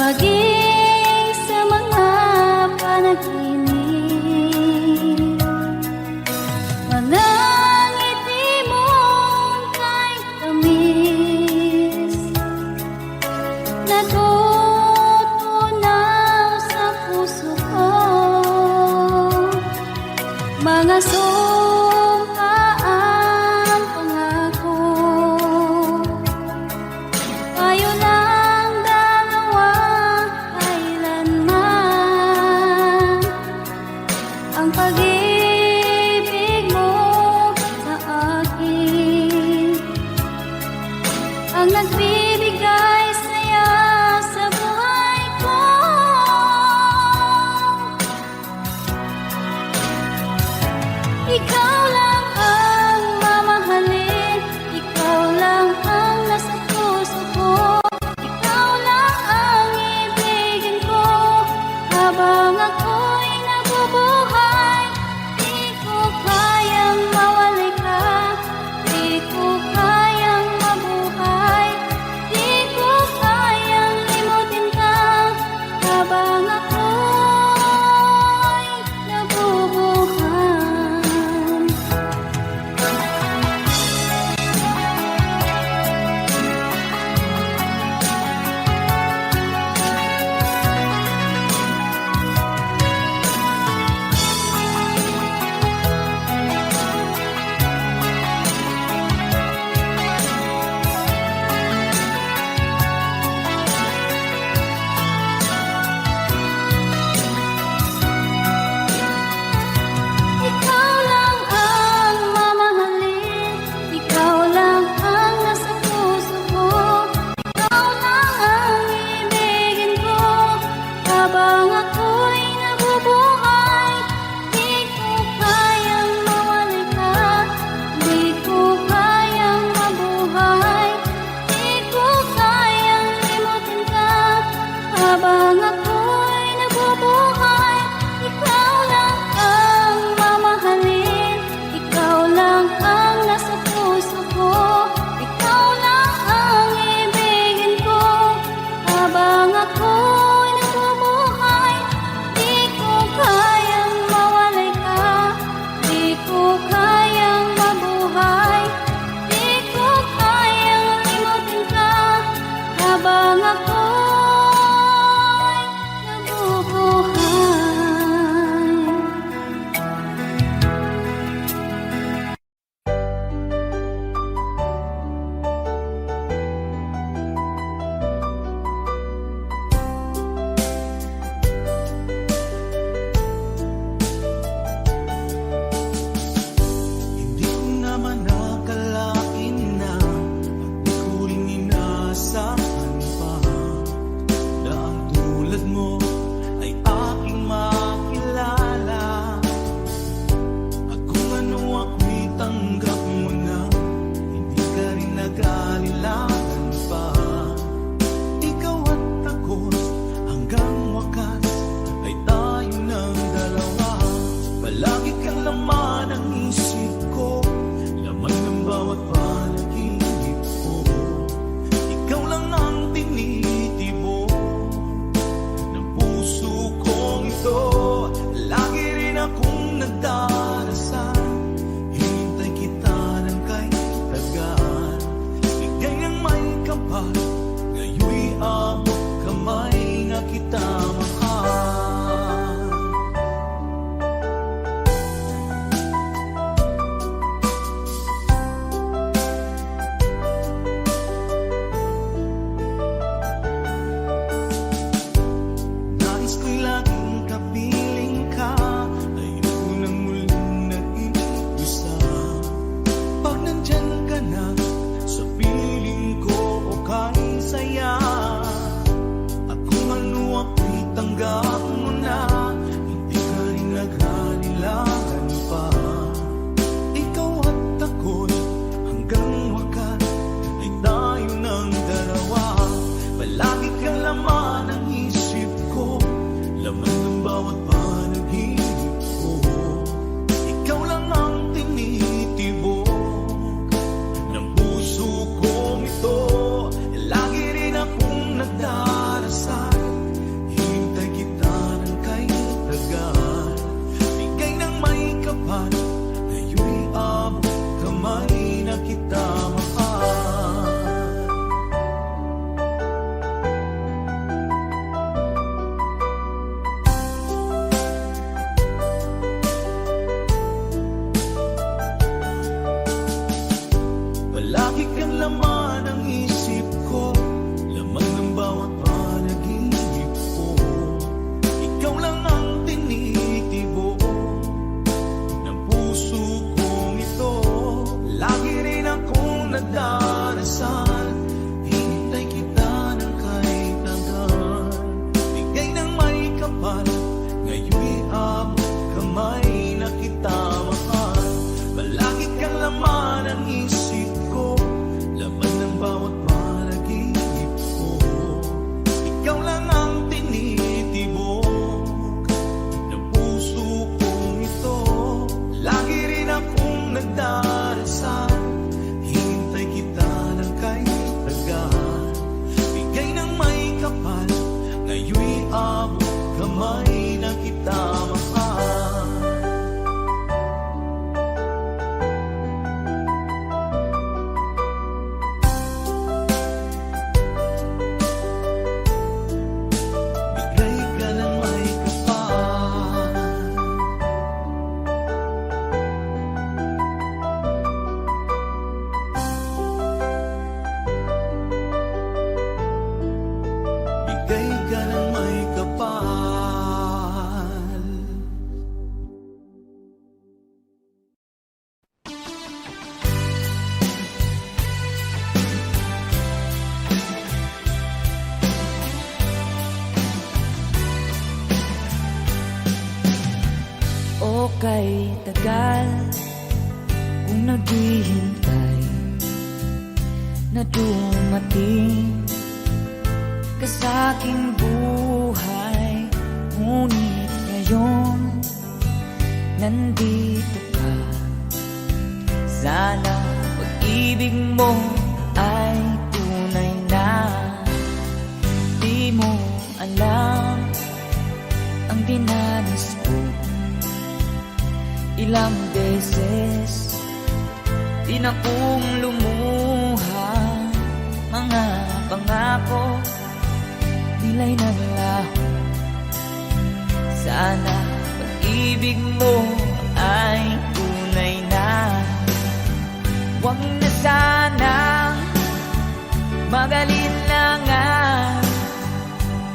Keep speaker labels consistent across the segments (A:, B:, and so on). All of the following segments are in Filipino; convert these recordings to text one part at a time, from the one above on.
A: maging sa mga panaginip. Manangiti mong kay tamis, natutunaw sa puso ko. Mga sumpaang pangako, tayo lang dalawa kailanman. Ang pag-ibig mo sa akin ang nagbibigay saya sa buhay ko. Ikaw lang ang mamahalin, ikaw lang ang nasa puso ko, ikaw lang ang ibigin ko habang ako'y nabubuhay. Di ko kayang mawalay ka, di ko kayang mabuhay, di ko kayang limutin ka habang ako'y nabubuhay. Ikaw lang ang mamahalin, ikaw lang ang nasa puso ko, ikaw lang ang ibigin ko habang ako'y nabubuhay. Di ko kayang mawalay ka, di ko kayang mabuhay, di ko kayang limutin ka habang ako'y nabubuhay. Ikaw lang ang mamahalin, ikaw lang ang nasa puso ko, ikaw lang ang ibigin ko habang ako'y nabubuhay.
B: mamay na kita mahal. Bigay ka ng may kapal. Bigay ka ng may kapal.
C: O kay tagal kung naghihintay na dumating ka sa aking buhay, ngunit ngayon nandito ka. Sana pag-ibig mo ay tunay na. Di mo alam ang dinanas ko. Ilang beses din akong lumuha. Mga pangako nila'y naglaho. Sana pag-ibig mo ay tunay na. Huwag na sanang magalinlangan.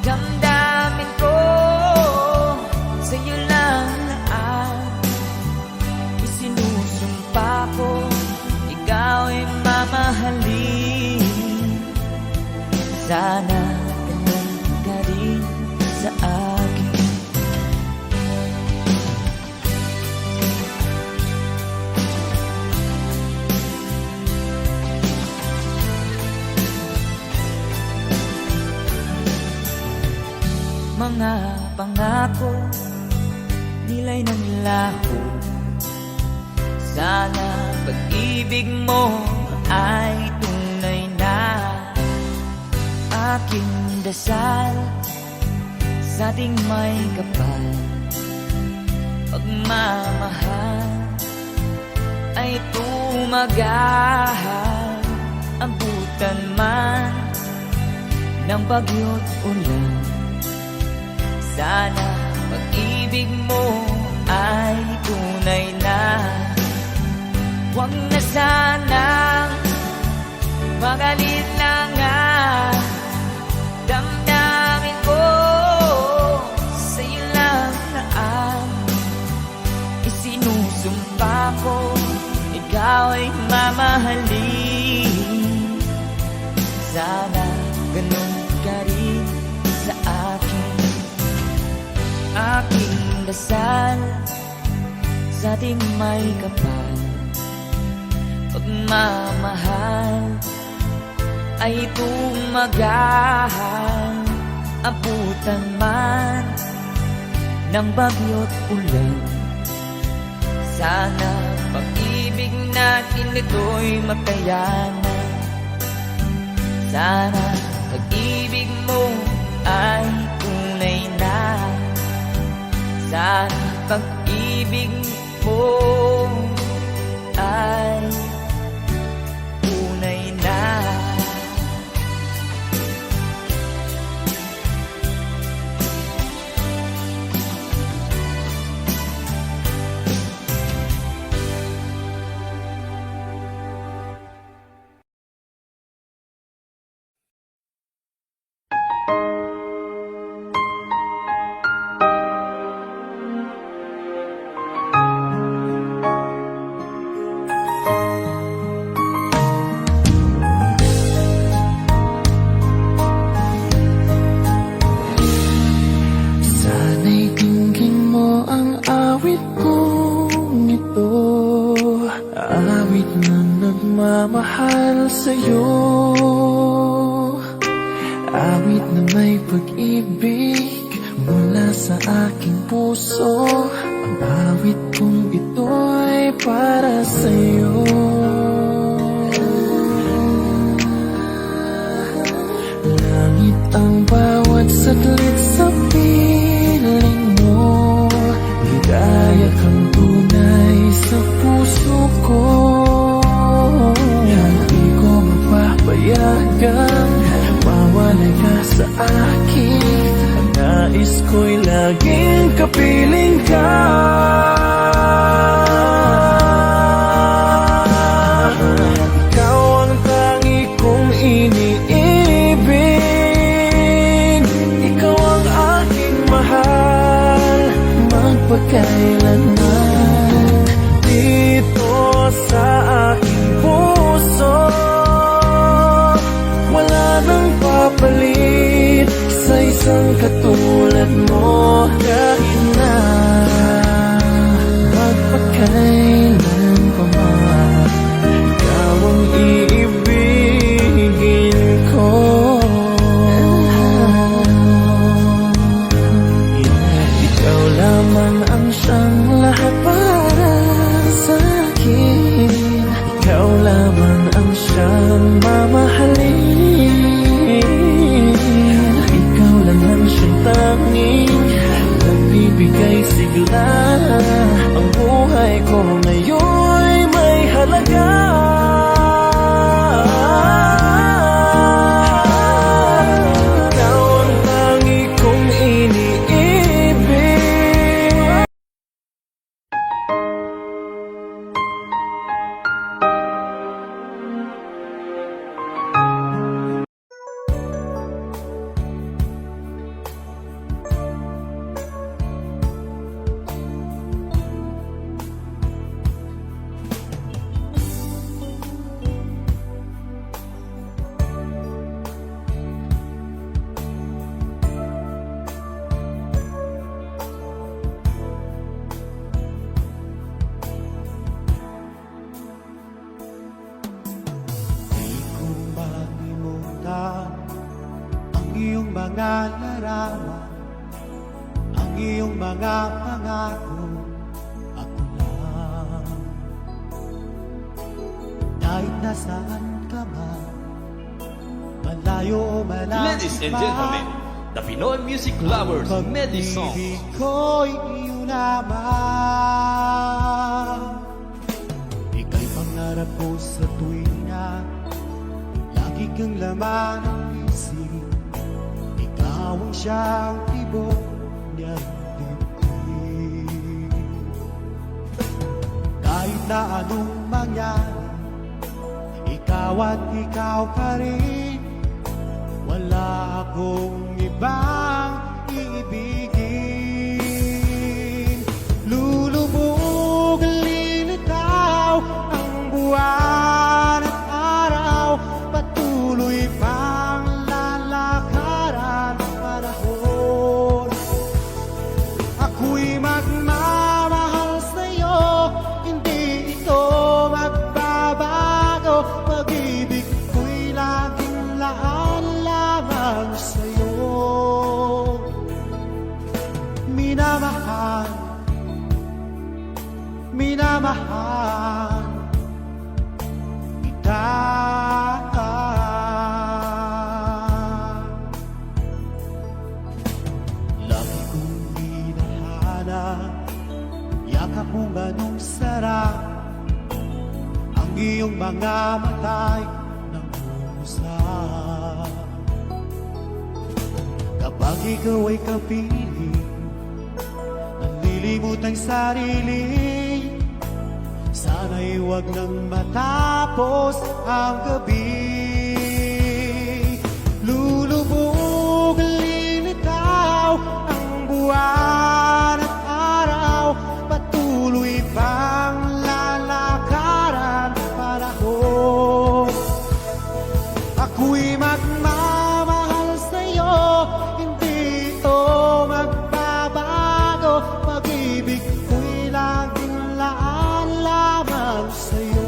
C: Damdamin ko sa'yo lang lahat. Isinusumpa ko ikaw ay mamahalin. Sana ganun ka rin sa akin. Mga pangako nila'y naglaho. Sana pag-ibig mo ay tunay na. Aking dasal sa ating may kapal, pagmamahal ay tumagahal. Abutan man ng bagyo't ulan, sana pag-ibig mo ay tunay na. Huwag na sanang magalinlangan. Damdamin ko sa'yo lang lahat. Isinusumpa ko ikaw ay mamahalin. Sana ganun ka rin sa akin. Aking dasal sa ating may kapal, pagmamahal ay tumagahal. Abutan man ng bagyo't ulan, sana pag-ibig natin ito'y makayanan. Sana pag-ibig mo ay tunay na. Sana pag-ibig mo ay tunay na.
B: Nagmamahal sa'yo, awit na may pag-ibig mula sa aking puso. Ang awit kong ito'y para sa'yo. Langit ang bawat saglit sa piling sa akin. Nais ko'y laging kapiling ka. Ikaw ang tangi kong iniibig. Ikaw ang aking mahal, magpakailanman. Dito sa aking puso, wala nang papalit sa isang katulad mo. Kahit na magpakailan pa man, ikaw ang iibigin ko. Ikaw lamang ang siyang lahat para sa akin. Ikaw lamang ang siyang mamahalin. Ikaw lang ang siyang tanging nagbibigay sigla. Ang buhay ko ngayon'y may halaga. Ikaw ang tangi kong iniibig.
D: Di ko malimutan ang iyong mga larawan, ang iyong mga pangako. Ako lang, kahit nasaan ka man, malayo o malapit.
E: Ladies and gentlemen, the Pinoy music lovers medley song.
D: Pag-ibig ko'y iyo naman. Ika'y pangarap ko sa tuwina, lagi kang laman ng isip. Ikaw ang siyang tibok niyang dibdib. Kahit na anong mangyari, ikaw at ikaw pa rin. Wala akong ibang iibigin. Lulubog ang lilitaw ang buwan at araw, patuloy pang lalakaran ang panahon. Ako'y magmamahal sa'yo, hindi ito magbabago. Pag-ibig ko'y laging laan lamang sa'yo. Minamahal, minamahal kita. Lagi kong hinahanap, yakap mong anong sarap, ang iyong mga mata'y nangungusap. Kapag ikaw ay kapiling, nalilimot ang sarili, sana'y huwag nang matapos ang gabi. Lulubog ang lilitaw ang buwan at araw, patuloy pang lalakaran ang panahon. Ako'y magmamahal sa'yo, hindi ito magbabago. Pag-ibig ko'y laging laan lamang sa'yo.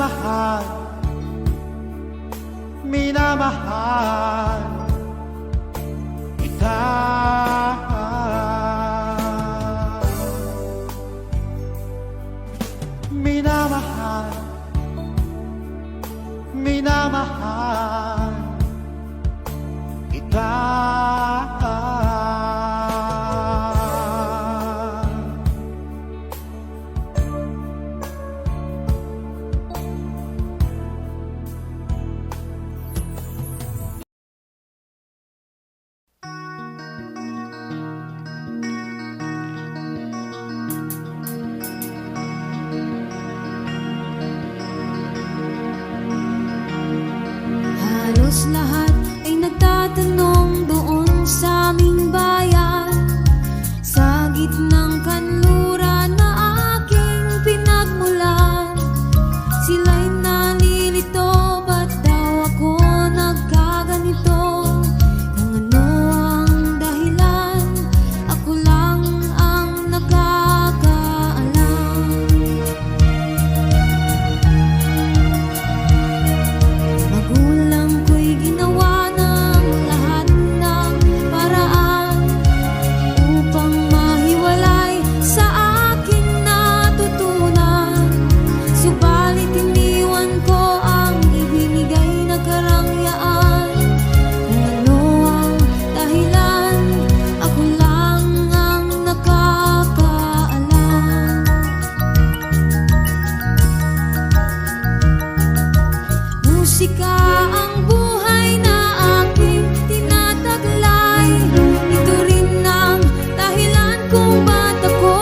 D: minamahal, minamahal kita. Minamahal, minamahal kita.
A: Halos lahat ay nagtatanong doon sa aming bayan, sa gitnang kanluran na aking pinagmulan. Sila'y nalilito, ba't daw ako nagkaganito? Kung ano ang dahilan, ako lang ang nakakaalam. Magulang ko'y ginawa ng lahat ng paraan upang mahiwalay sa aking natutunan. Subalit iniwan ko ang ibinigay na karangyaan. Kung ano ang dahilan, ako lang ang nakakaalam. Musika ang buhay na aking tinataglay. Ito rin ang dahilan kung ba't ako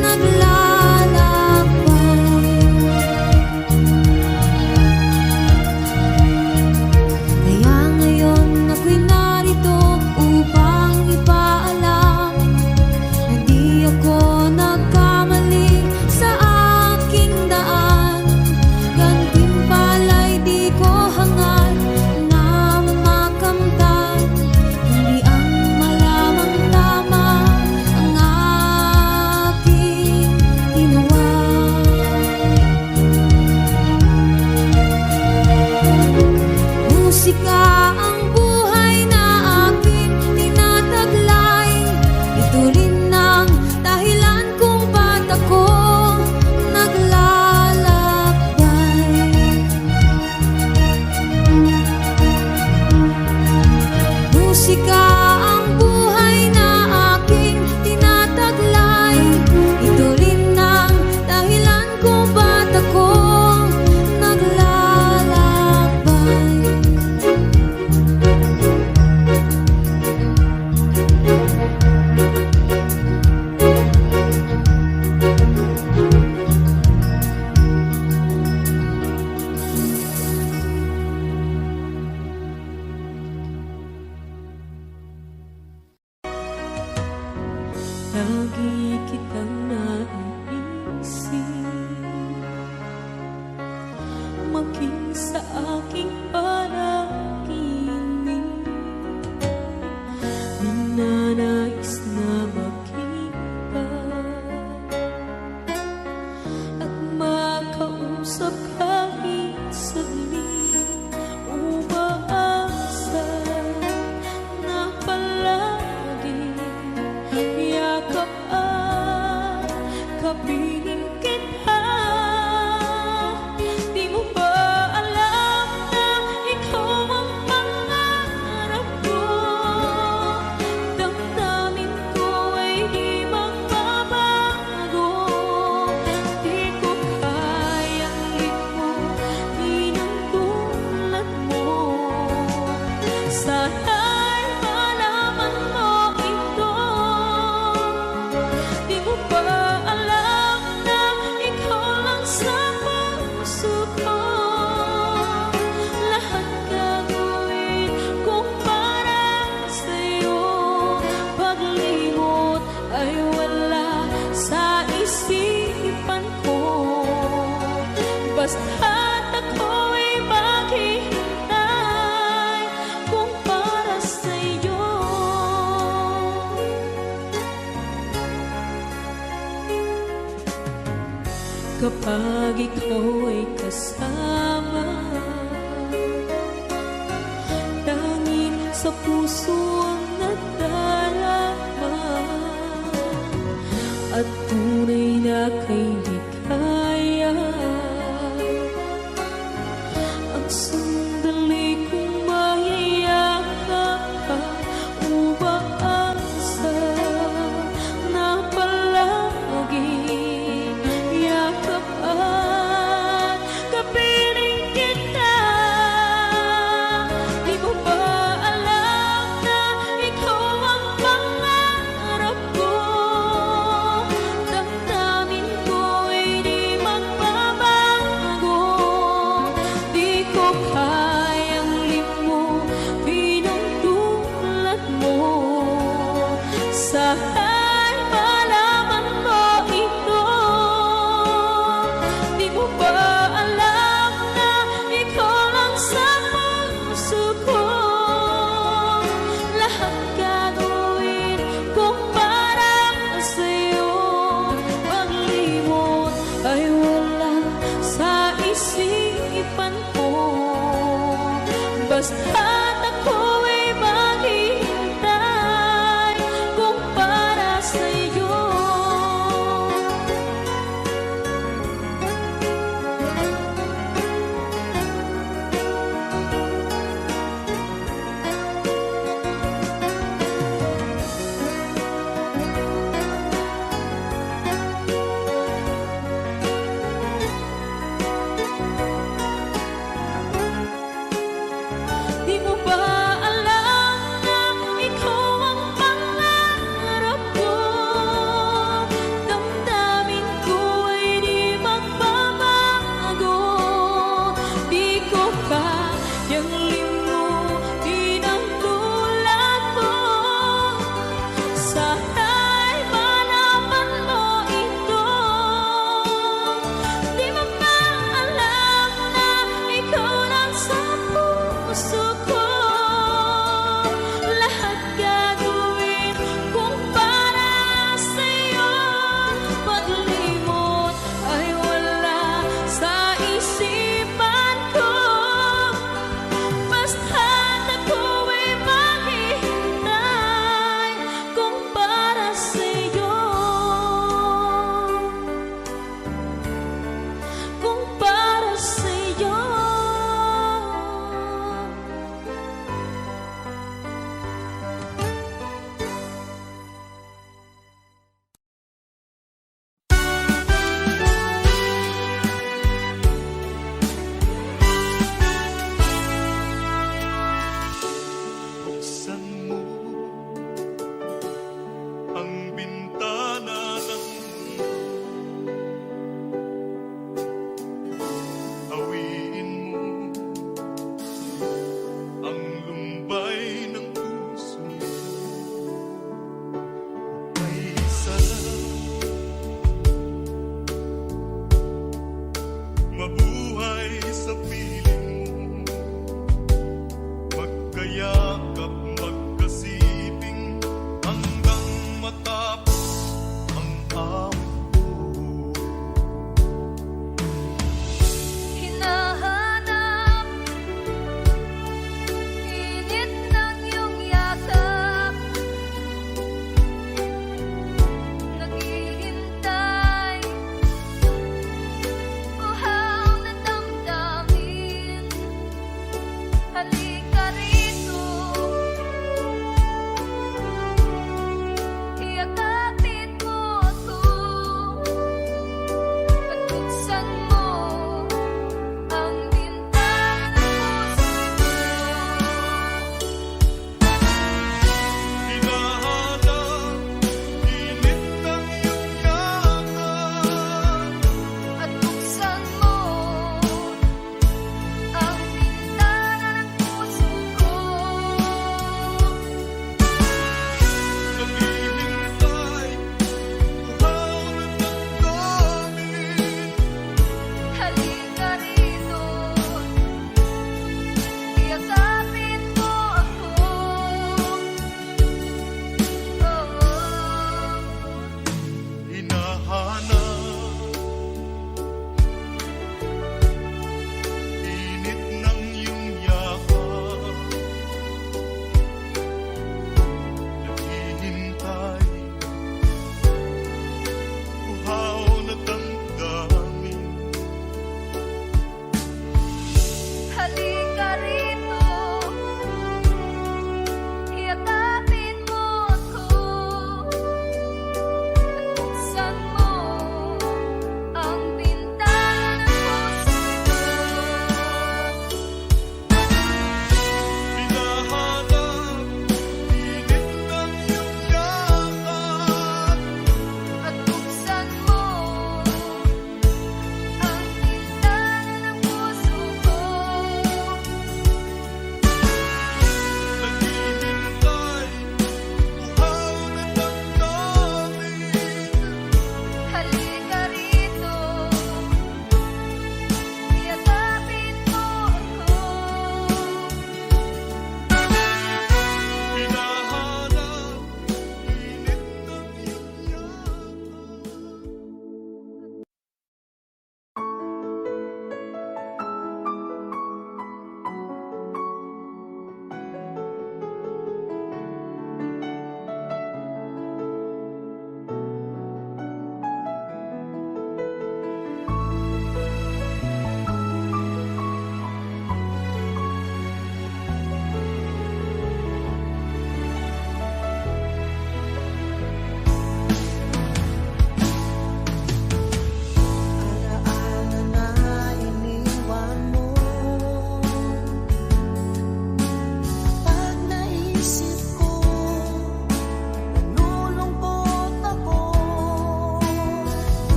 A: naglalakbay. Kaya ngayon ako'y narito upang ipaalam na di ako nagkamali sa aking daan. Gantimpala'y di ko hangad na makamtan, hindi ang malamang tama ang aking ginawa. Musika ang buhay na aking tinataglay. Ito rin ang dahilan kung ba't ako naglalakbay. Musika ang buhay na aking tinataglay. Ito rin ang dahilan kung ba't ako naglalakbay.
C: Lagi kitang naiisip, maging sa aking panaginip. Minanais na makita at makausap kahit saglit. Umaasa na palagi yakap at kapiling kita. Di mo ba alam na ikaw ang pangarap ko? Damdamin ko ay di magbabago. Di ko kayang limutin ang tulad mo. Sana'y malaman mo ito. kapag ikaw ay kasama. Tanging sa puso ang nadarama at tunay na kay likaya. Ang sandali kong mayayakap ka, umaasa na palagi yakap at kapiling kita. Di mo ba alam na ikaw ang pangarap ko? Damdamin ko ay di magbabago. Di ko kayang limutin ang tulad mo. Sana'y malaman mo ito. Di mo ba alam na ikaw lang sa puso ko? Lahat gagawin kung para sa'yo. Paglimot ay wala sa isipan ko. Basta't ako'y maghihintay kung para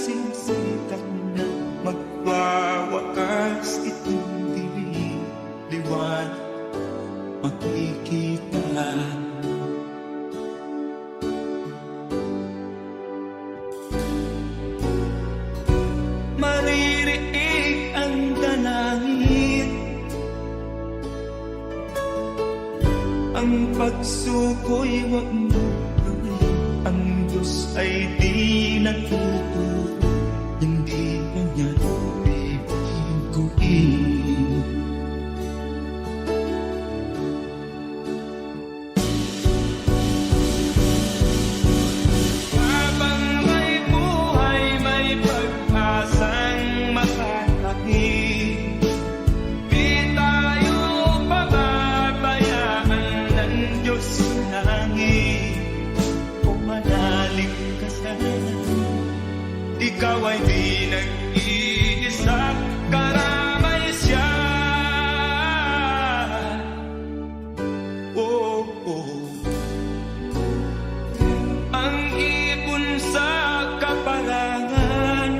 F: nagsisikap na magwawakas itong liwanag makikita. Maririig ang dalangin, ang pagsuko'y huwag mo gawin. Ang Diyos ay di natuturo, hindi kanya bibiguin. Habang may buhay, may pag-asang makakakit. Di tayo pababayaan ng Diyos sa langit. Kung manalig ka sana, ikaw ay di nag-iisa, karamay siya. Oh, oh. Ang ibon sa kaparangan,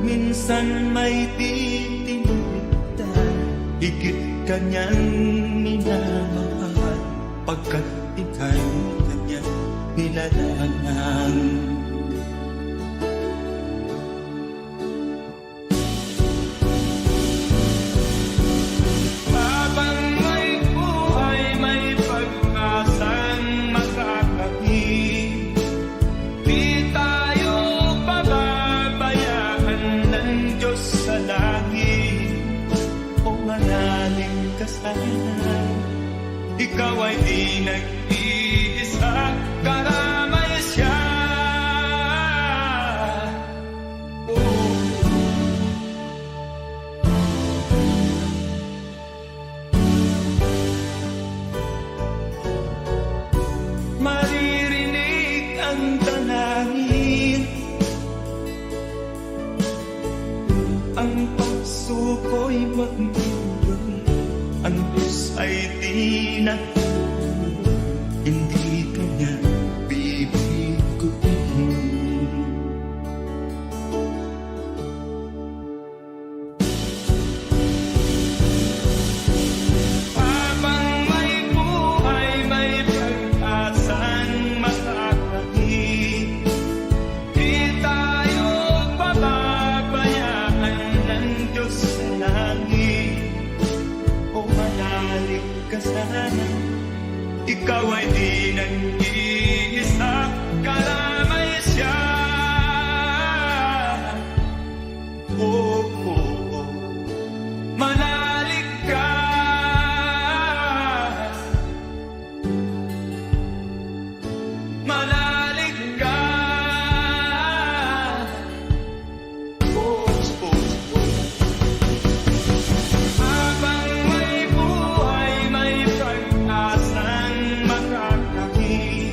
F: minsan may titinuligtan. Higit kanyang minamahal, pagkat ika'y kanyang nilalangan. Habang may buhay, may pag-asang makakakit. Di tayo pababayaan ng Diyos sa langit. O manalig ka sana, ikaw ay di nag-iisa, karamay siya. Oh. Maririnig ang dalangin, ang pagsuko'y huwag mo gawin. Ang Diyos ay di natuturo, hindi kanya bibiguin. Habang may buhay, may pag-asang makakakit. Di tayo pababayaan ng Diyos sa langit. O manalig ka sana, ikaw ay di nag-iisa, karamay siya. Oh, oh, oh. Manalig ka, manalig ka. Oh, oh, oh. Habang may buhay, may pag-asang makakakit.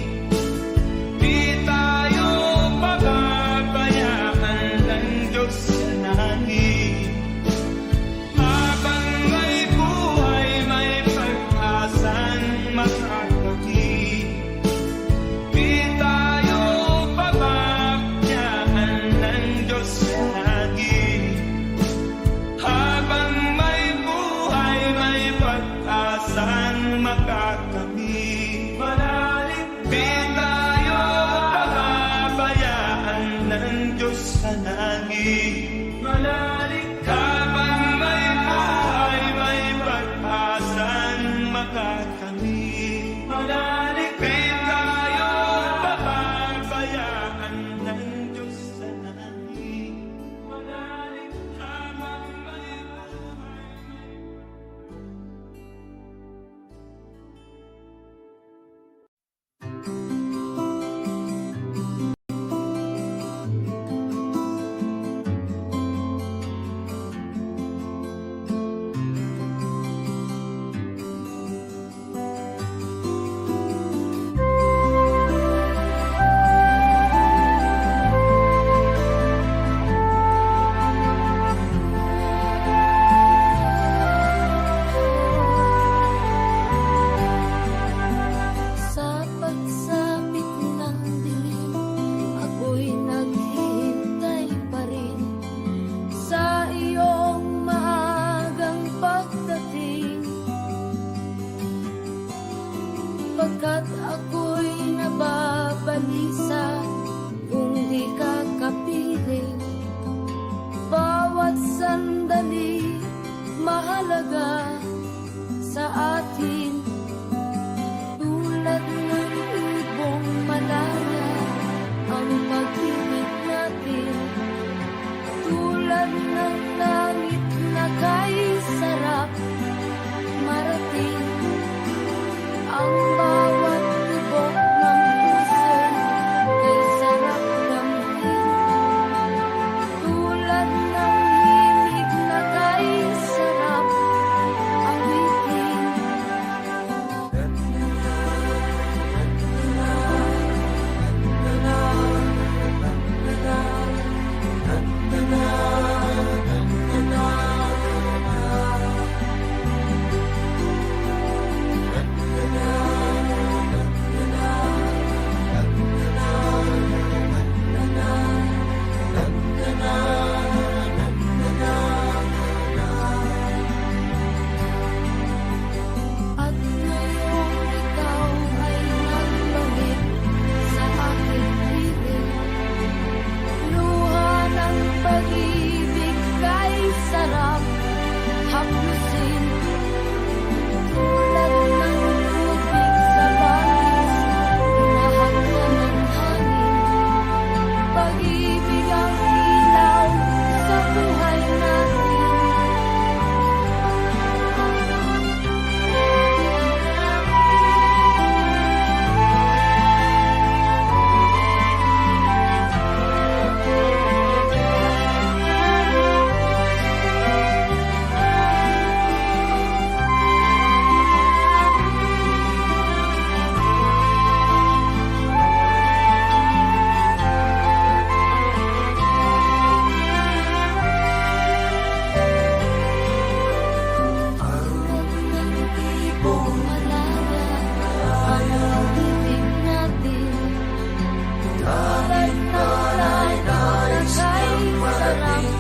C: Kahit nawala'y nais sarap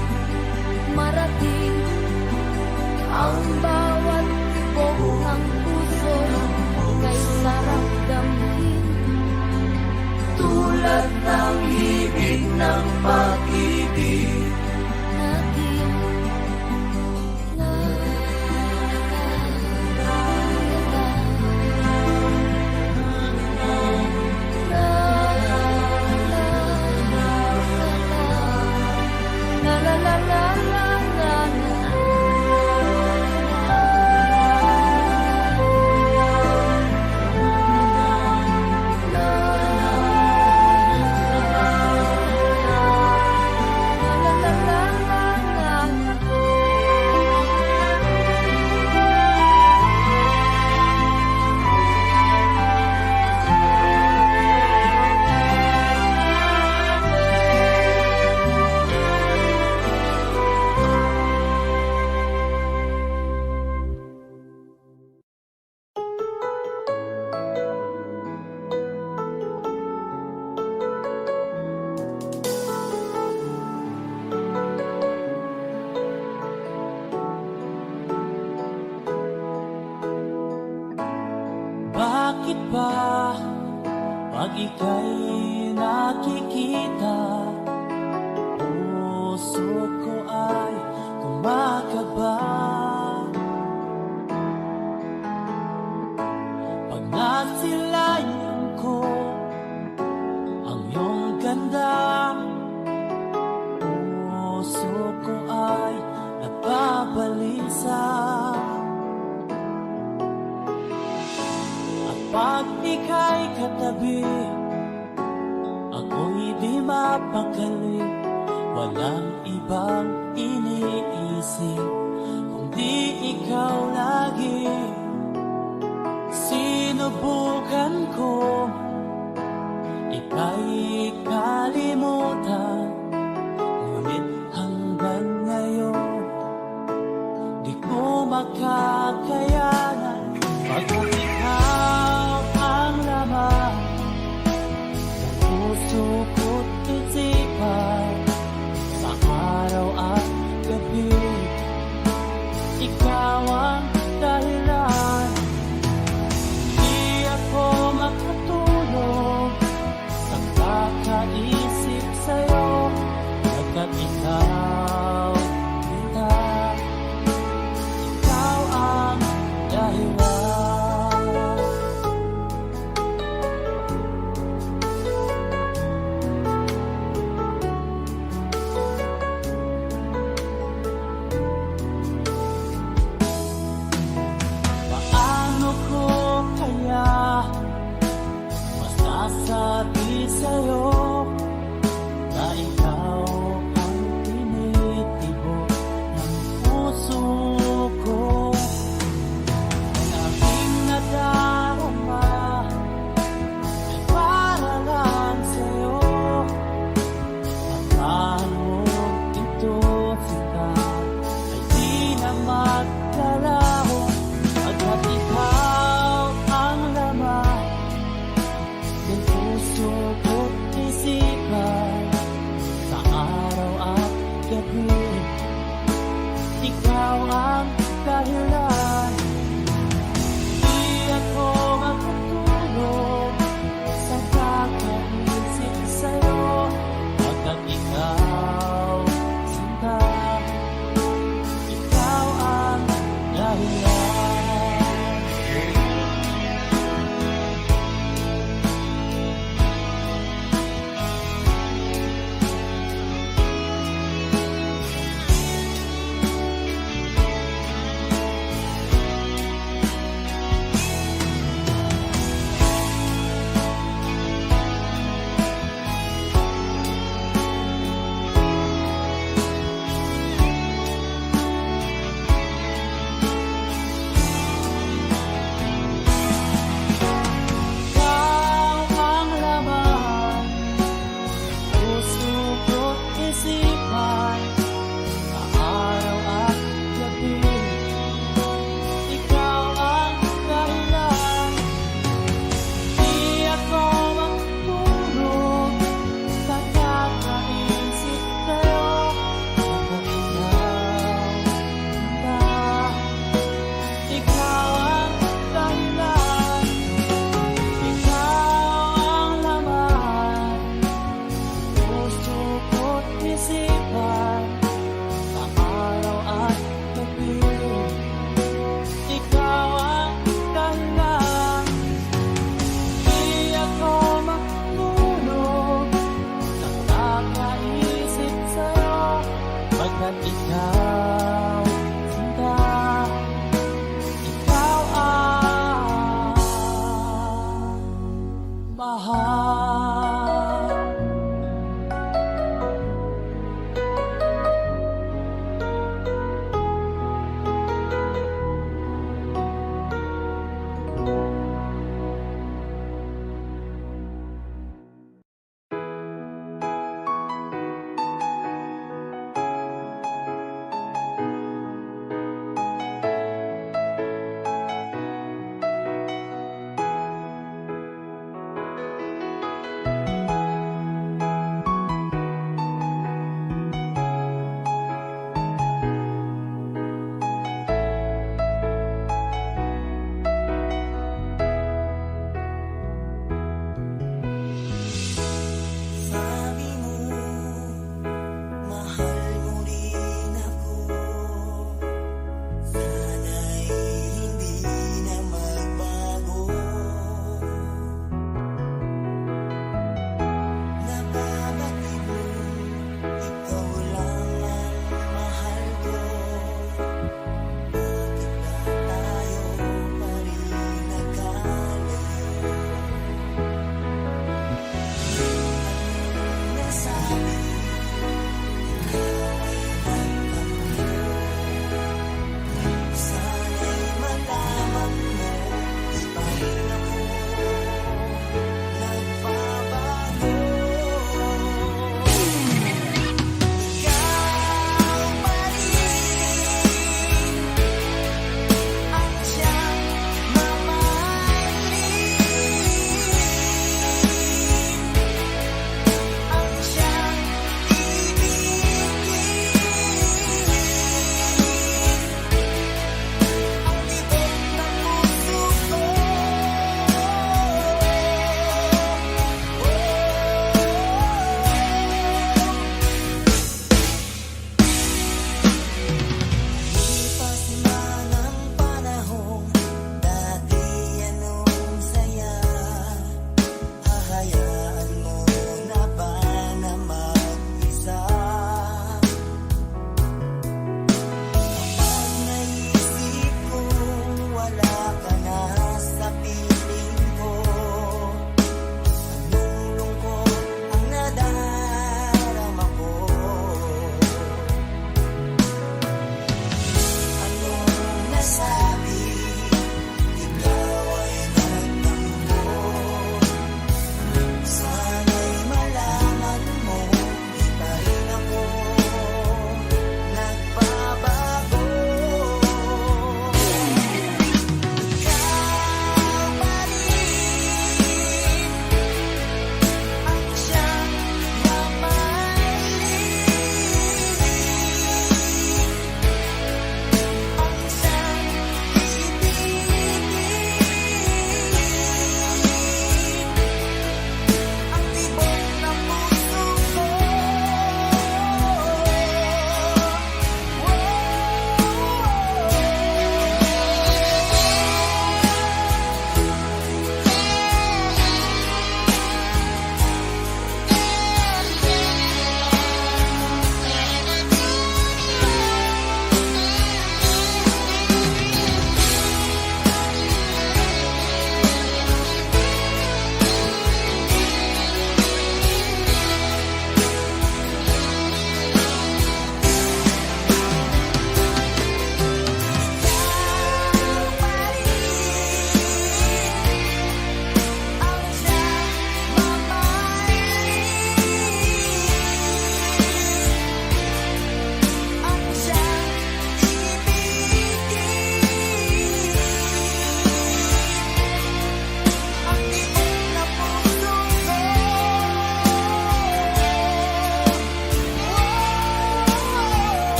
C: marating ang bawat tibok ng puso kay sarap damhin.
B: Tulad ng ibig ng pag-ibig
C: Natin la la la la
B: Bakit ba pag ika'y nakikita, puso ko ay kumakaba? Pag nasilayan ko ang iyong ganda, puso ko ay nababalisa. Pag ika'y katabi, ako'y di mapakali. Walang ibang iniisip kundi ikaw lagi. Sinubukan ko ika'y kalimutan, ngunit hanggang ngayon di ko makakayanan. Pagkat ikaw ang laman ng puso ko't isipan, sa araw at gabi, ikaw ang dahilan. Di ako makatulog sa kakaisip sa'yo, pagkat ikaw kita, ikaw ang dahilan. Paano ko kaya masasabi sa'yo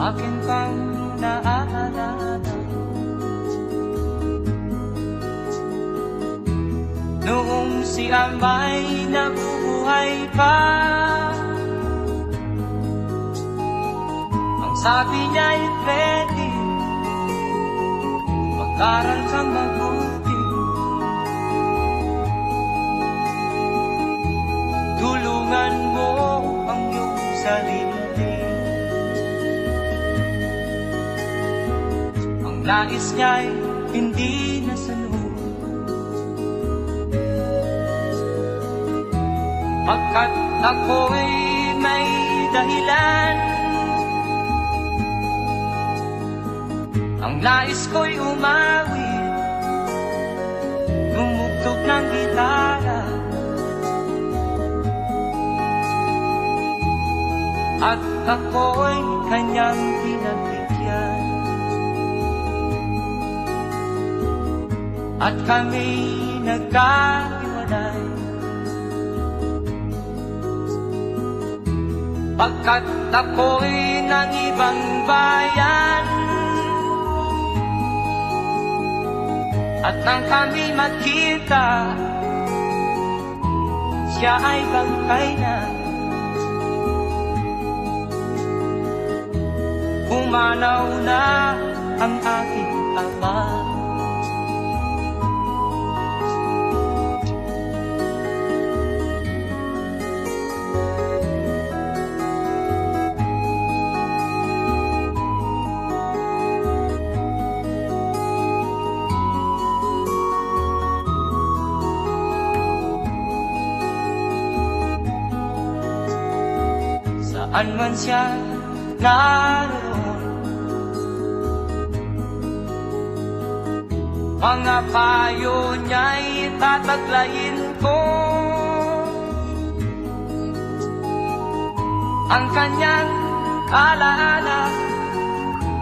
B: akin pang naaalala. Noong si Amay nabubuhay pa, ang sabi niya ay Freddy, mag-aral kang mabuti, tulungan mo ang iyong sarili. Ang nais niya'y hindi nasunod, pagkat ako'y may dahilan. Ang nais ko'y umawi, tumugtog ng gitara, at ako'y kanyang pinagbigyan. At kami nagkahiwalay, pagkat ako'y ng ibang bayan. At nang kami magkita, siya ay bangkay na. Pumanaw na ang aking ama. Saan man siya naroon, mga payo niya'y tataglayin ko. Ang kanyang alaala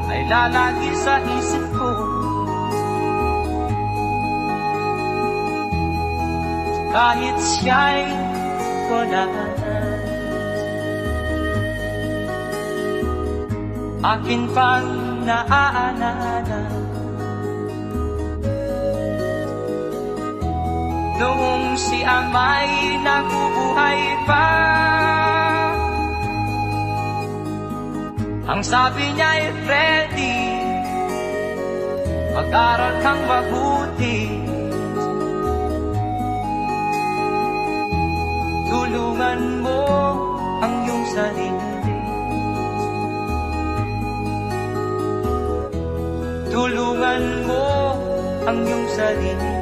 B: ay lalagi sa isip ko. Kahit siya'y wala na, akin pang naaalala. Noong si Amay nabubuhay pa, ang sabi niya ay Freddy, mag-aral kang mabuti, tulungan mo ang iyong sarili. Tulungan mo ang iyong sarili.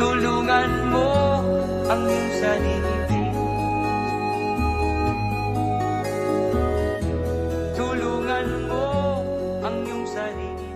B: Tulungan mo ang iyong sarili. Tulungan mo ang iyong sarili.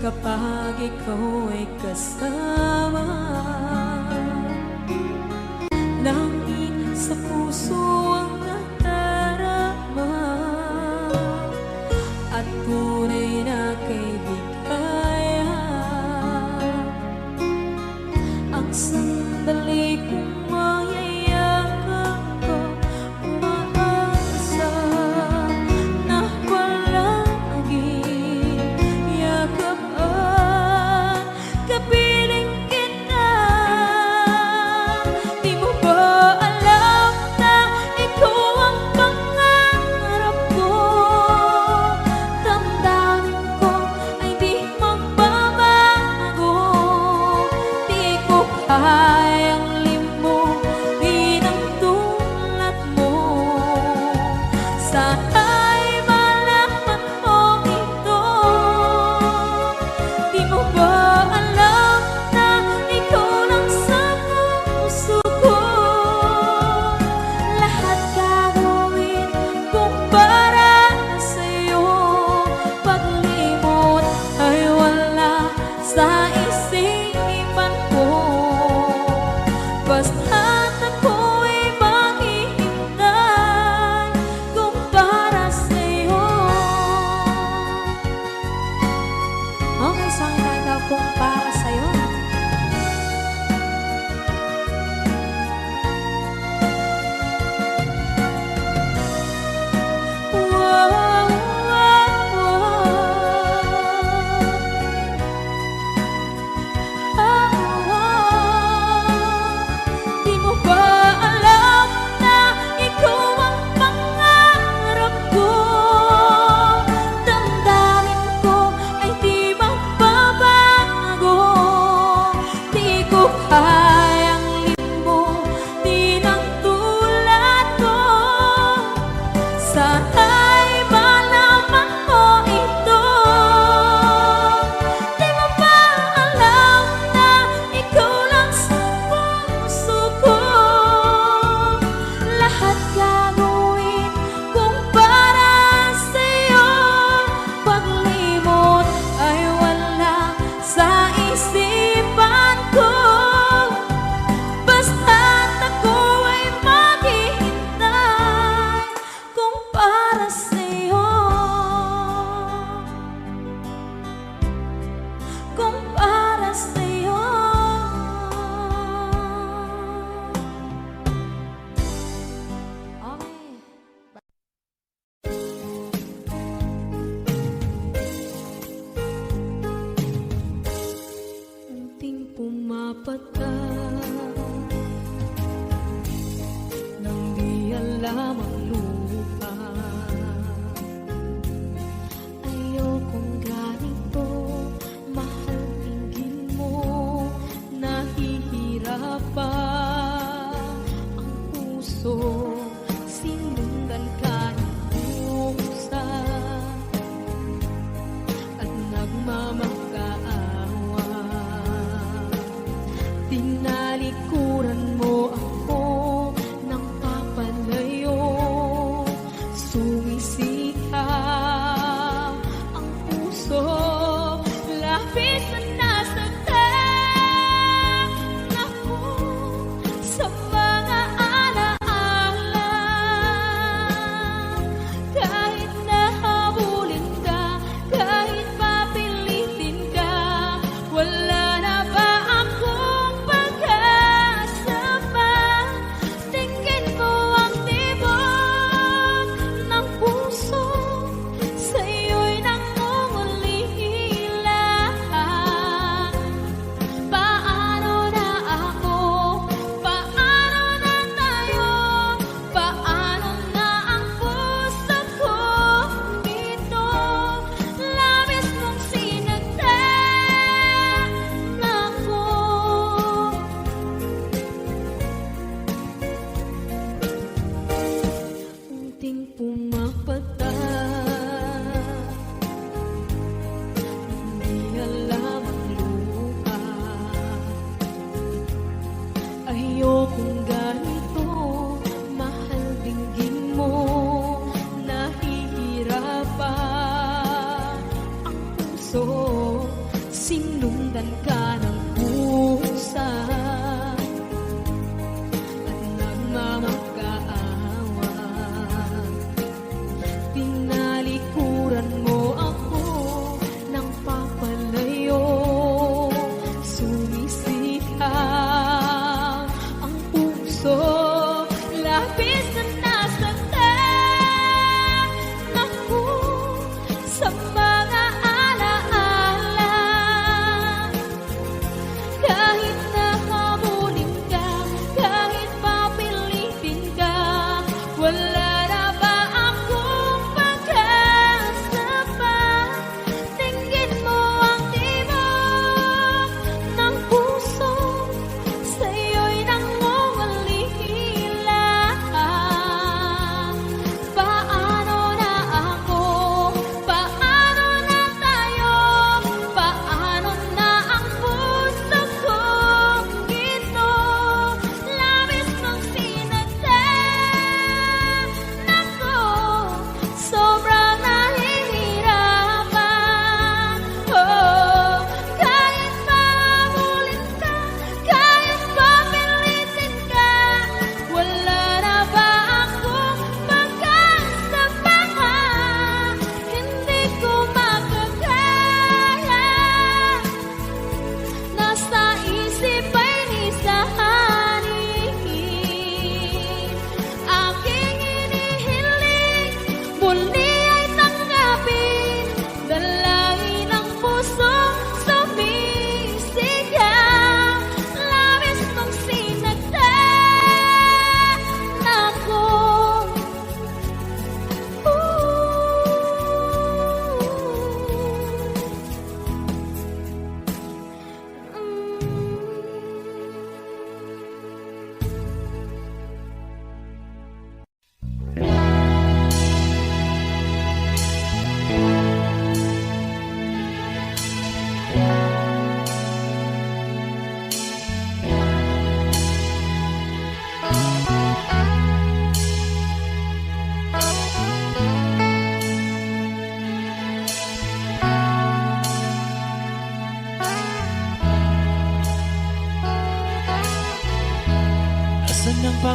C: kapag ikaw ay kasama. Langit sa puso ang nadarama at tunay na kaibigan. Ang sandali kong mayayakap ko, umaasa na palaging yakap at kapiling kita. Di mo ba alam na ikaw ang pangarap ko? Damdamin ko ay di magbabago. Di ko kayang limutin ang tulad mo. Sana'y malaman mo ito. Di mo ba alam na ikaw lang sa puso ko? Lahat gagawin kung para sa'yo. Paglimot ay wala sa isipan ko. Basta't ako'y maghihintay kung para sa'yo. Okay, isang kanta kung para sa'yo. Wow, wow, Di mo ba alam na ikaw ang pangarap ko? Damdamin ko ay di magbabago. Di ko kayang limutin ang tulad ko. Sana'y malaman mo ito. Di mo ba alam na ikaw lang sa puso ko? Lahat gagawin kung para sa'yo. Paglimot ay wala sa isipan ko. Basta't ako ay maghihintay kung para sa'yo. Kung para sa'yo. Okay. Unting pumapata nang di alam ang lupa. Ayokong ganito, mahal tingin mo, nahihirapan ang puso. Sinundan ka ng pusa at nagmamakaawa. Tinalikuran mo ako ng papalayo. Sumisikap ang puso, labis na nasaktan ako sa mga alaala. Kahit nahabulin ka, kahit papilitin ka, wala na ba akong pag-asa pa? Tingin ko ang tibok ng puso, sa'yo'y nangungulila. Paano na ako? Paano na tayo? Paano na ang puso ko dito? Labis mong sinaktan ako. Unting pumapata, hindi alam ang lupa. Ayokong ganito, mahal dinggin mo, nahihirapan ang puso.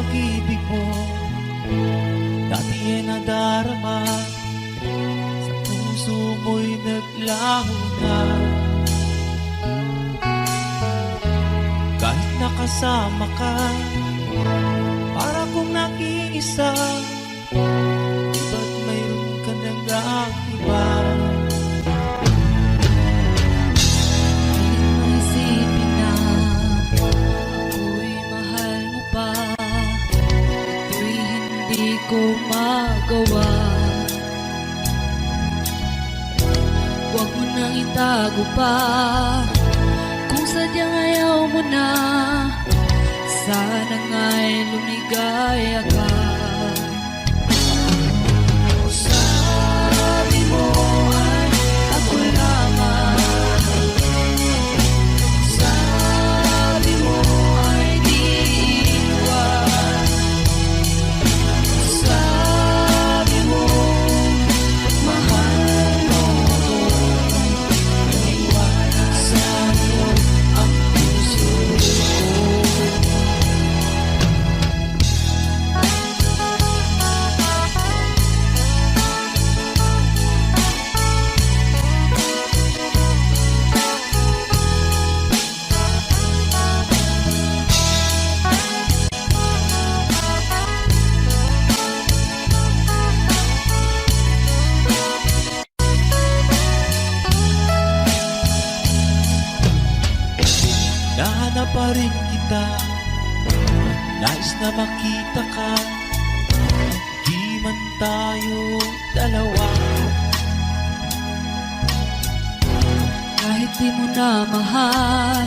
D: pag-ibig mo dati ay nadarama, sa puso mo'y naglaho na. Kahit nakasama ka, para kong nag-iisa, ba't mayroon ka nang iba?
C: Isipin na ako'y mahal mo pa, ito'y hindi ko magawa. Huwag mo nang itago pa, kung sadyang ayaw mo na, sana nga'y lumigaya ka. Sabi mo ay ako lamang, sabi mo ay di iwan, sabi mo mahal mo ako, naniwala sa'yo ang puso ko.
D: Nahanap pa rin kita, nais na makita ka, di man tayo dalawa.
C: Kahit di mo na mahal,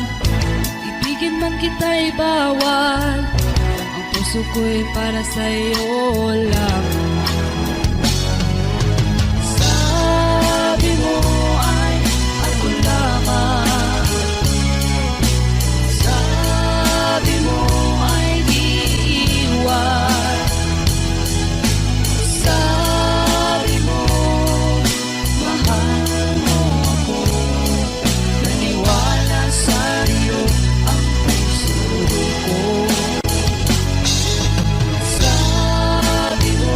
C: ibigin man kita'y bawal, ang puso ko'y para sa'yo lang. Sabi mo ay ako lamang, sabi mo ay di iwan, sabi mo mahal mo ako, naniwala sa'yo ang puso ko. Sabi mo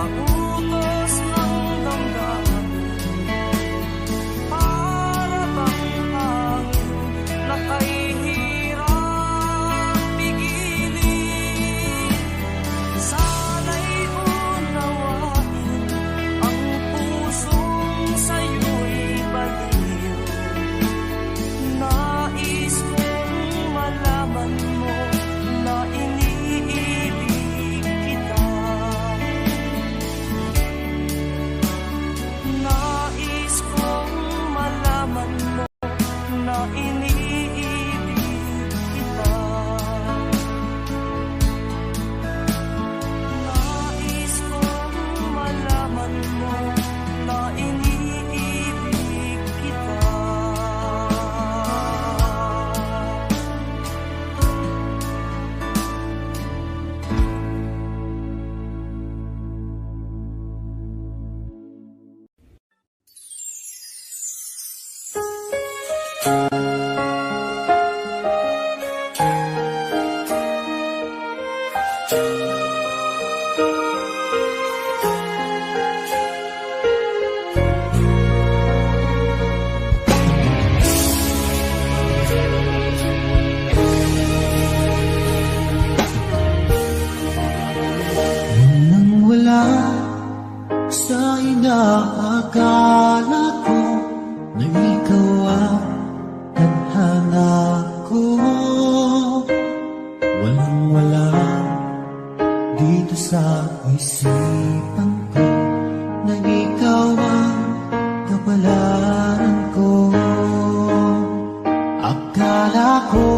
B: ang utos ng damdamin. Para bang hangin na kay hirap pigilin. Sana'y unawain ang pusong sa'yo'y baliw. Nais kong malaman mo na iniibig kita. Nais kong malaman mo na iniibig kita. Nais kong malaman mo na iniibig kita.
D: Nang wala sa inaakala ko na ikaw ang tadhana ko. Walang-wala dito sa isipan ko na ikaw ang kapalaran ko. Akala ko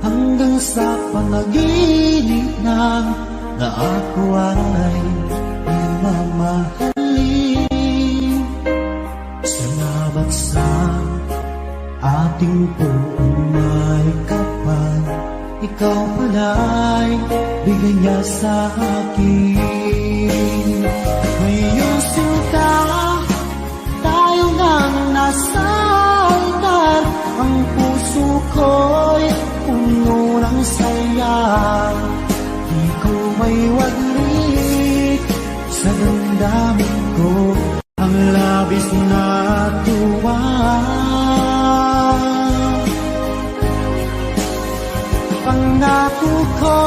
D: hanggang sa panaginip na ako ay mamahalin. Salamat sa ating puumay kapal. Ikaw pala'y bigay niya sa akin. Ngayong sinta, tayo nang nasa altar. Ang puso ko'y puno ng saya. Di ko may waglit sa damdamin ko ang labis na tuwa. Pangako ko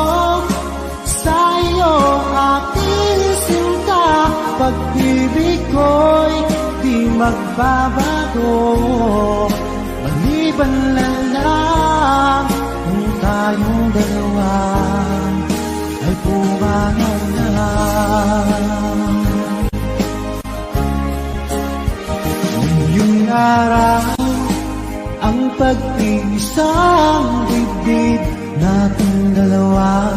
D: sa iyo aking sinta, pag-ibig ko'y di magbabago. Maliban na lang kung tayong dalawa ay pumanaw na. Ngayong araw ang pag-iisang dibdib nating dalawa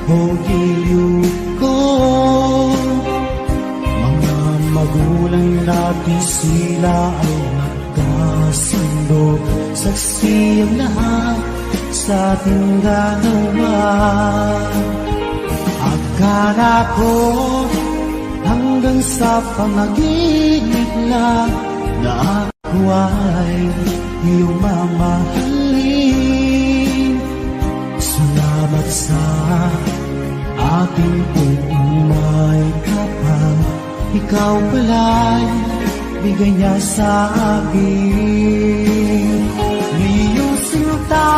D: o giliw ko. Mga magulang natin sila ay nagkasundo. Saksi ang lahat sa ating ganawa. Akala ko hanggang sa panaginip lang na ako ay iyong mamahalin. Salamat sa ating umay kapal. Ikaw pala'y bigay niya sa akin. Ngayong sinta,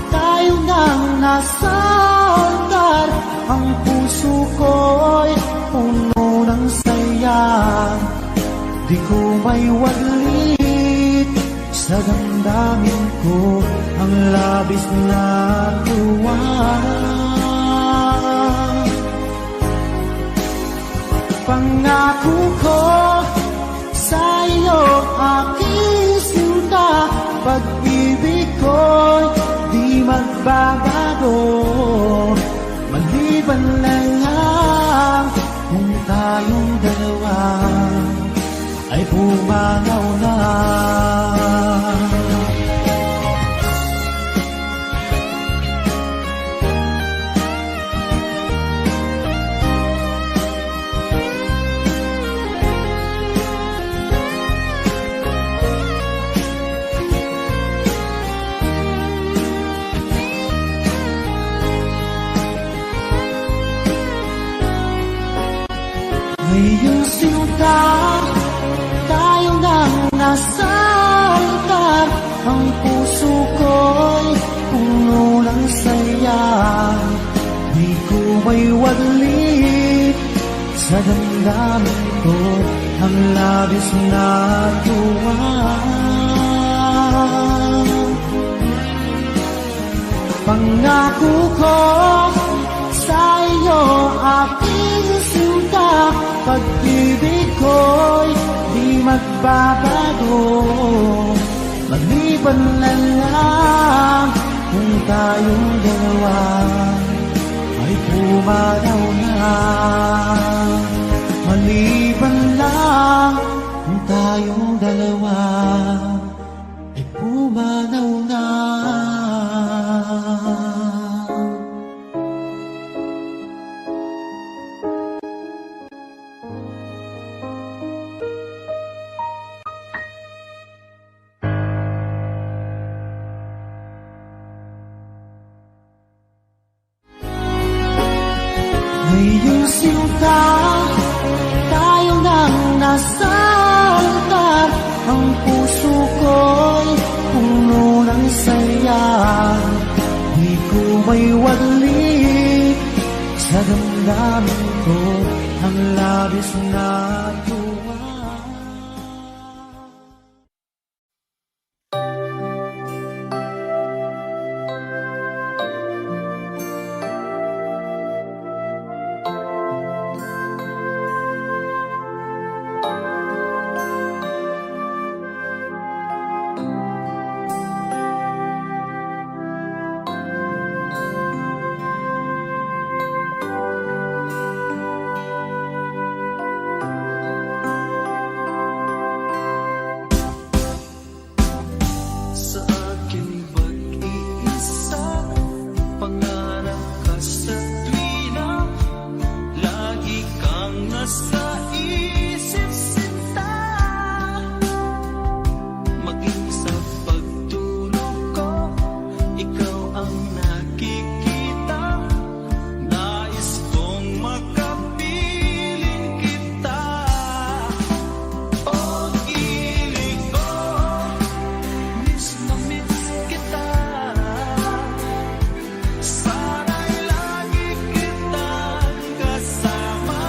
D: tayo nang nasa altar. Ang puso ko'y puno ng saya. Di ko may waglit sa damdamin ko ang labis na tuwa. Pangako ko sa iyo aking sinta, pag-ibig ko'y di magbabago. Maliban lang kung tayong dalawa ay pumanaw na. Ngayong sinta, tayo nang nasa altar. Ang puso ko'y puno ng saya. Di ko may wadli sa damdamin ko ang labis na tuwa. Pangako ko sa iyo, aking sinta, pag-ibig ko'y di magbabago. Maliban na lang kung tayong dalawa ay pumanaw na. Maliban lang kung tayong dalawa ay pumanaw na. Ngayong sinta, tayo nang nasa altar. Ang puso ko'y puno ng saya. Di ko may wadli sa damdamin ko ang labis na tuwa.
B: Sa aking pag-iisa, pangarap ka sa tuwina. Lagi kang nasa isip, sinta. Maging sa pagtulog ko, ikaw ang nakikita. Nais kong makapiling kita. Pag-ibig ko, miss na miss kita. Sana'y lagi kitang kasama.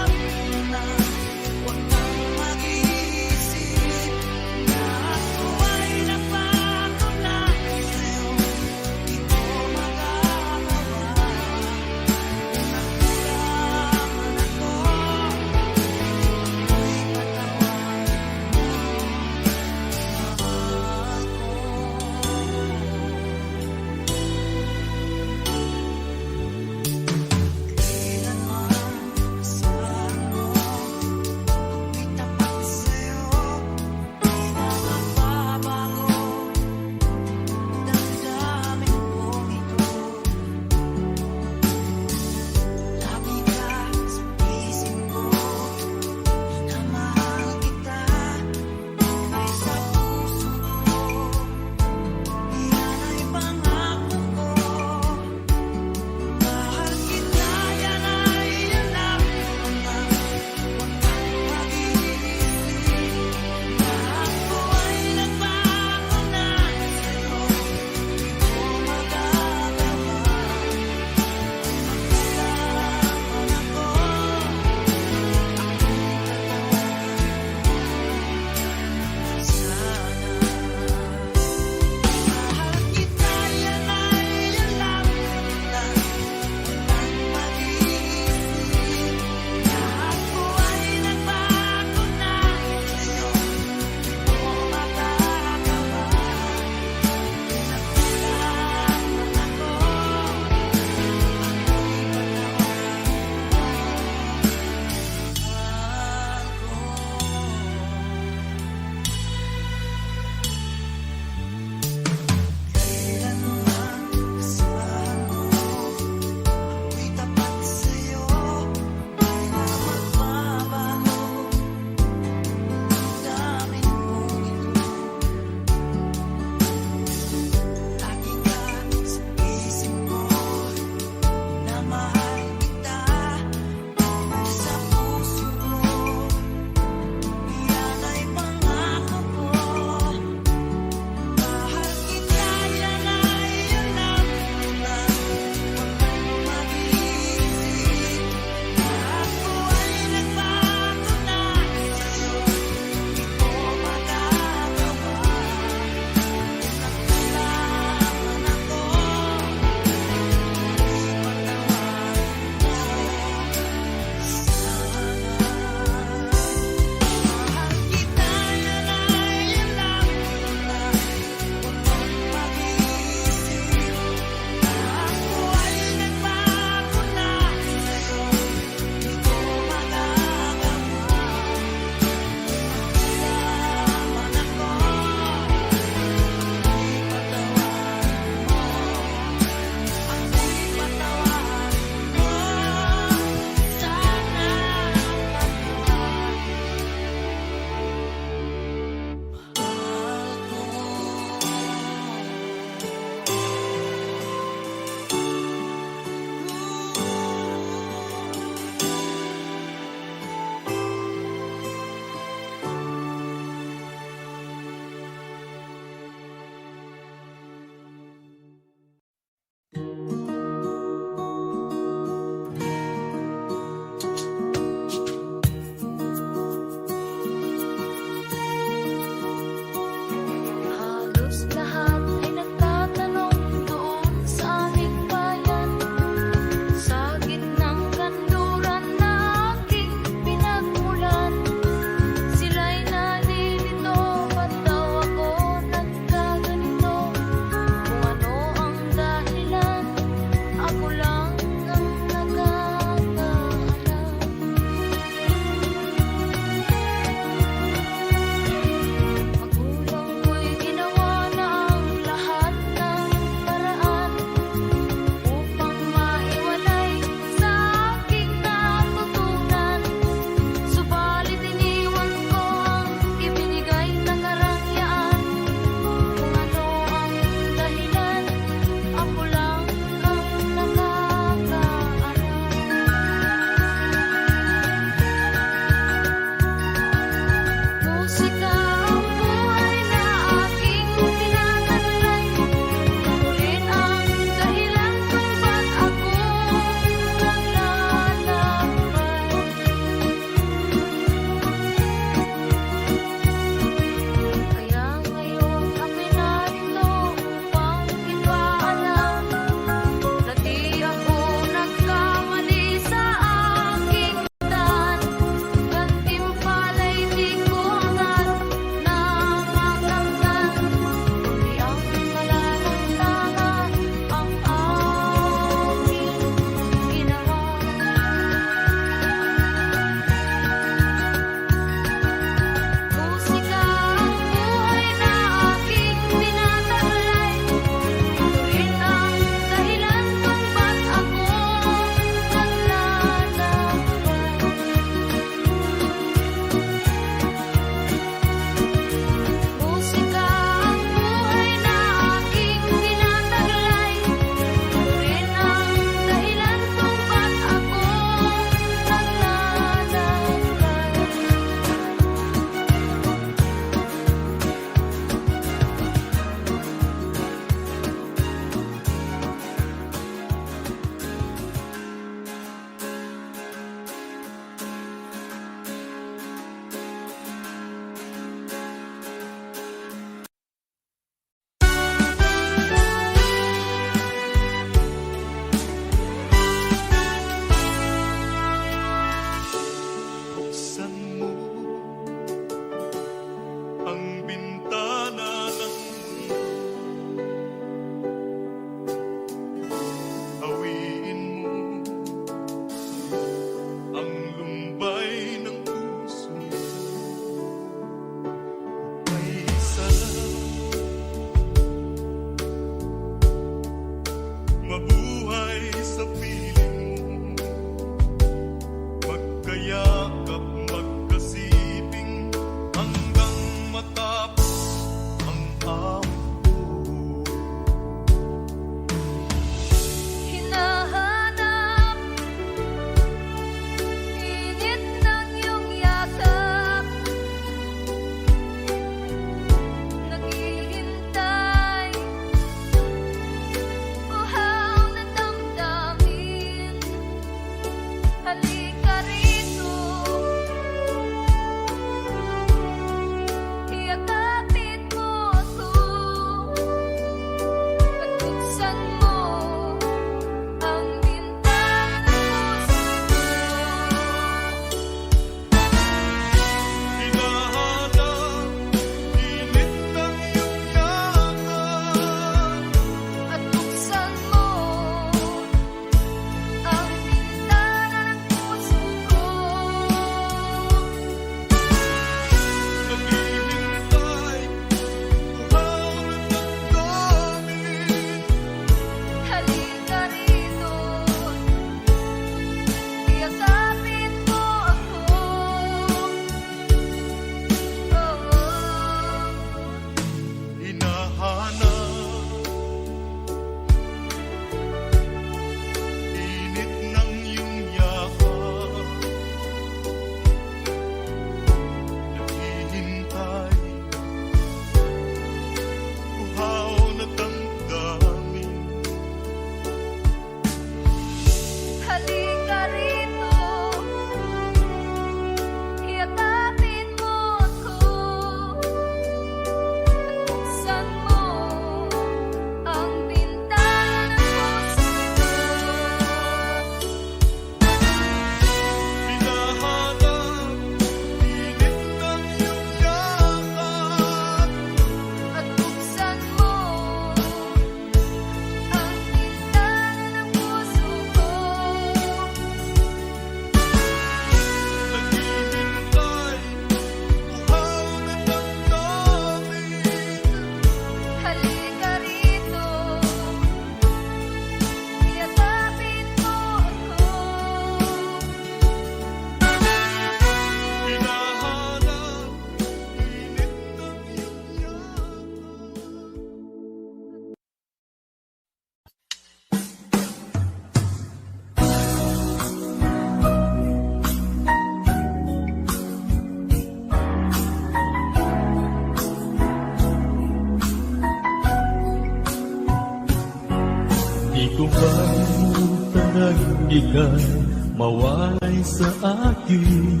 G: ika'y mawalay sa akin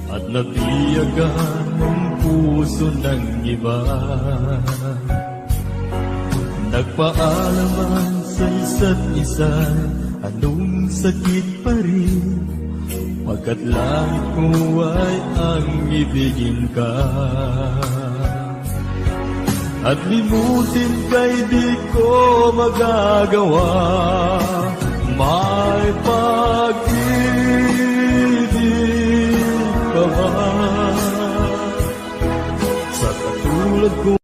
G: at natiyagan ang puso ng iba. Nagpaalaman sa isa't isa, anong sakit pa rin, pagkat langit ko ay ang ibigin ka. At limutin ka'y di ko magagawa, may pag-ibig ka ba? Sa katulad ko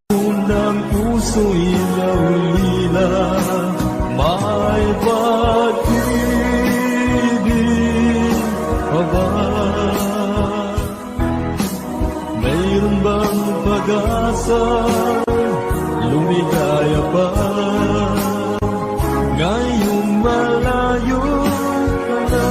G: ng puso'y naulila, may pag-ibig ka ba? Mayroon bang pag-asa, lumigaya pa, ngayong malayo ka na?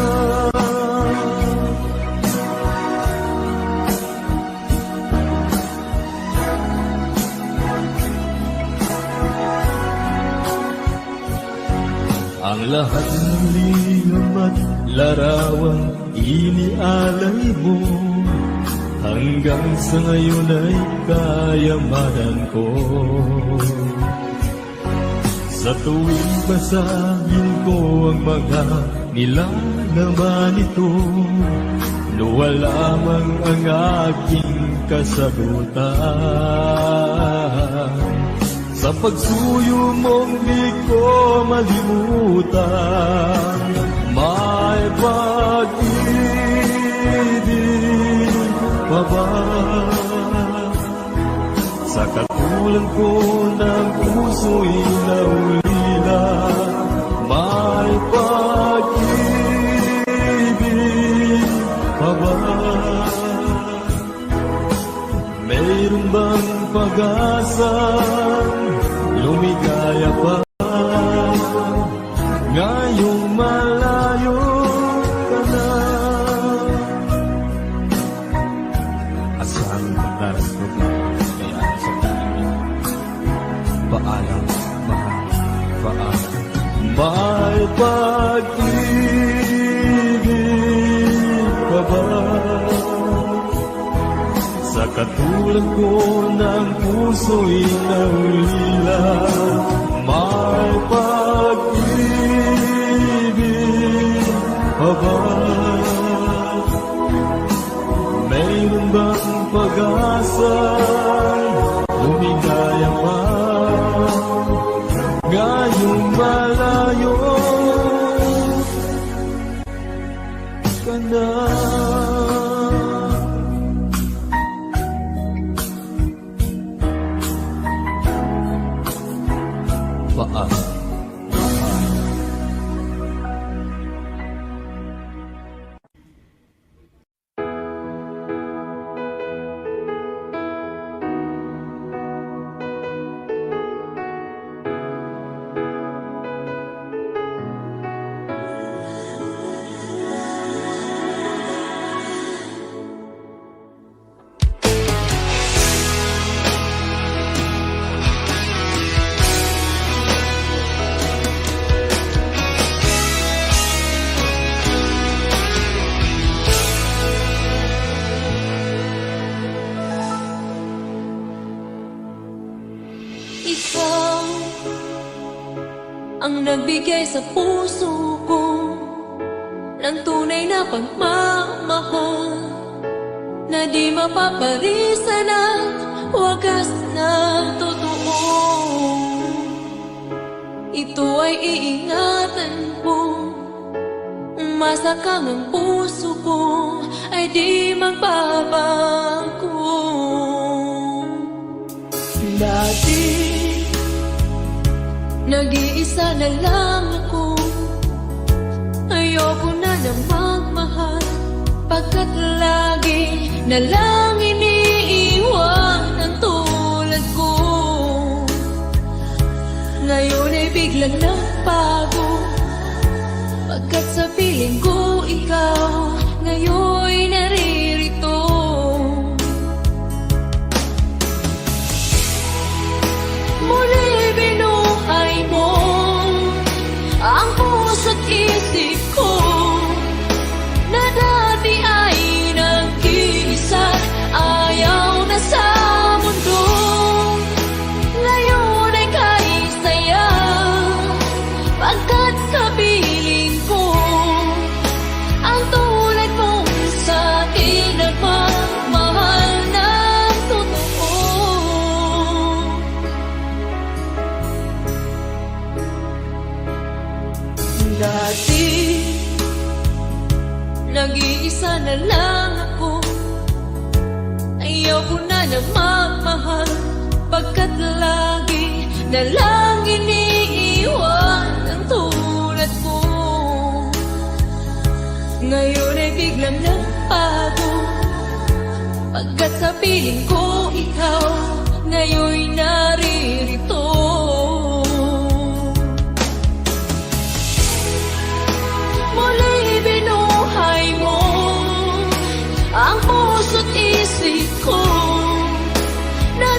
G: Ang lahat ng liham at larawan inialay mo, hanggang sa ngayon ay kayamanan ko. Sa tuwing basahin ko ang mga nilalaman ito, luwa lamang ang aking kasagutan. Sa pagsuyo mong di ko malimutan, may pag-ibig pa ba? Sa katulad ko ng puso'y naulila, may pag-ibig pa ba? Mayroon bang pag-asa, lumigaya pa, ngayong malayo ka na? Asang pagdaras ko ka, kaya sa tayo. Paalam, mahal, paalam. May pag-ibig ka ba? Sa katulad ko ng puso'y naulila, may pag-ibig pa ba? Mayroon bang pag-asa, lumigaya pa, ngayong malayo ka na? Paalam.
A: Ikaw ang nagbigay sa puso ko ng tunay na pagmamahal, na di mapaparisan at wagas na totoo. Ito ay iingatan ko, umasa kang ang puso ko ay di magbabago. Dati nag-iisa na lang ako, ayoko na magmahal, pagkat lagi na lang iniiwan ang tulad ko. Ngayon ay biglang nagbago, pagkat sa piling ko ikaw ngayon'y naririto. Muli binuhay mo ang puso't isip ko.
C: na lang iniiwan ang tulad mo. Ngayon ay biglang nagbago, pagkat sa piling ko ikaw ngayon'y naririto. Muli binuhay mo ang puso't isip ko na